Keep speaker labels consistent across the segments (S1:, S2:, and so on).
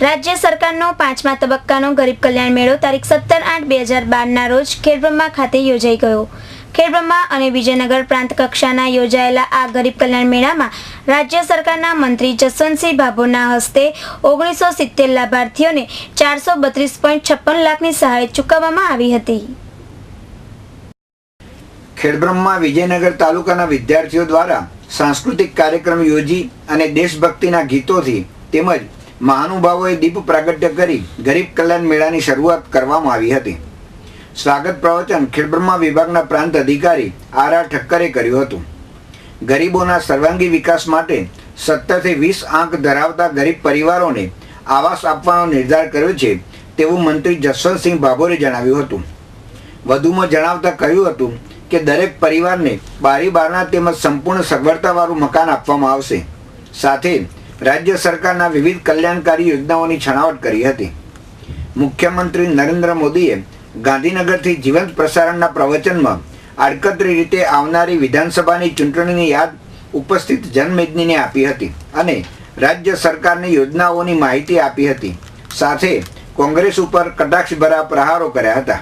S1: રાજ્ય સરકારનો 5મા તબક્કાનો ગરીબ કલ્યાણ મેળો તારીખ 17/8/2012ના રોજ ખેડબ્રહ્મા ખાતે યોજાઈ ગયો। ખેડબ્રહ્મા અને વિજયનગર પ્રાંત કક્ષાના યોજાયેલા આ ગરીબ કલ્યાણ મેળામાં રાજ્ય સરકારના મંત્રી જસવંતસિંહ ભાભોરના હસ્તે 1970 લાભાર્થીઓને 432.56 લાખની સહાય ચૂકવવામાં આવી હતી।
S2: ખેડબ્રહ્મા વિજયનગર તાલુકાના વિદ્યાર્થીઓ દ્વારા सांस्कृतिक कार्यक्रम योजी અને દેશભક્તિના ગીતોથી તેમજ મહાનુભાવોએ દીપ પ્રાગટ્ય કરી ગરીબ કલ્યાણ મેળાની શરૂઆત કરવામાં આવી હતી। સ્વાગત પ્રવચન ખેડબ્રહ્મા વિભાગના પ્રાંત અધિકારી આર ઠક્કરે કર્યું હતું। ગરીબોના સર્વાંગી વિકાસ માટે 17 થી 20 આંક ધરાવતા ગરીબ પરિવારોને આવાસ આપવાનો નિર્ધાર કર્યો છે તેવું મંત્રી જસવંતસિંહ ભાભોરે જણાવ્યું હતું। વધુમાં જણાવતા કહ્યું હતું કે દરેક પરિવારને બારી બારણા તેમજ સંપૂર્ણ સગવડતાવાળું મકાન આપવામાં આવશે। સાથે રાજ્ય સરકારના વિવિધ કલ્યાણકારી યોજનાઓની છણાવટ કરી હતી। મુખ્યમંત્રી નરેન્દ્ર મોદીએ ગાંધીનગરથી જીવંત પ્રસારણના પ્રવચનમાં આડકતરી રીતે આવનારી વિધાનસભાની ચૂંટણીની યાદ ઉપસ્થિત જનમેદનીને આપી હતી અને રાજ્ય સરકારની યોજનાઓની માહિતી આપી હતી। સાથે કોંગ્રેસ ઉપર કટાક્ષભરા પ્રહારો કર્યા હતા।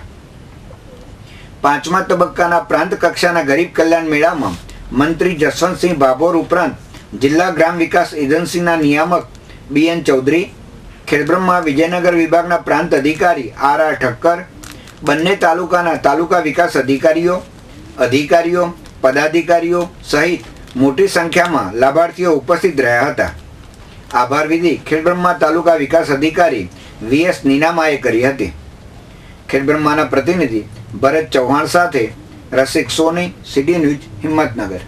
S2: 5મા તબક્કાના પ્રાંત કક્ષાના ગરીબ કલ્યાણ મેળામાં મંત્રી જસવંતસિંહ ભાભોર ઉપરાંત જિલ્લા ગ્રામ વિકાસ એજન્સીના નિયામક BN ચૌધરી, ખેડબ્રહ્મા વિજયનગર વિભાગના પ્રાંત અધિકારી આર ઠક્કર, બંને તાલુકાના તાલુકા વિકાસ અધિકારીઓ, પદાધિકારીઓ સહિત મોટી સંખ્યામાં લાભાર્થીઓ ઉપસ્થિત રહ્યા હતા। આભાર વિધિ ખેડબ્રહ્મા તાલુકા વિકાસ અધિકારી VS નીનામાએ કરી હતી। ખેડબ્રહ્માના પ્રતિનિધિ ભરત ચૌહાણ સાથે રસિક સોની, સિટી ન્યૂઝ, હિંમતનગર।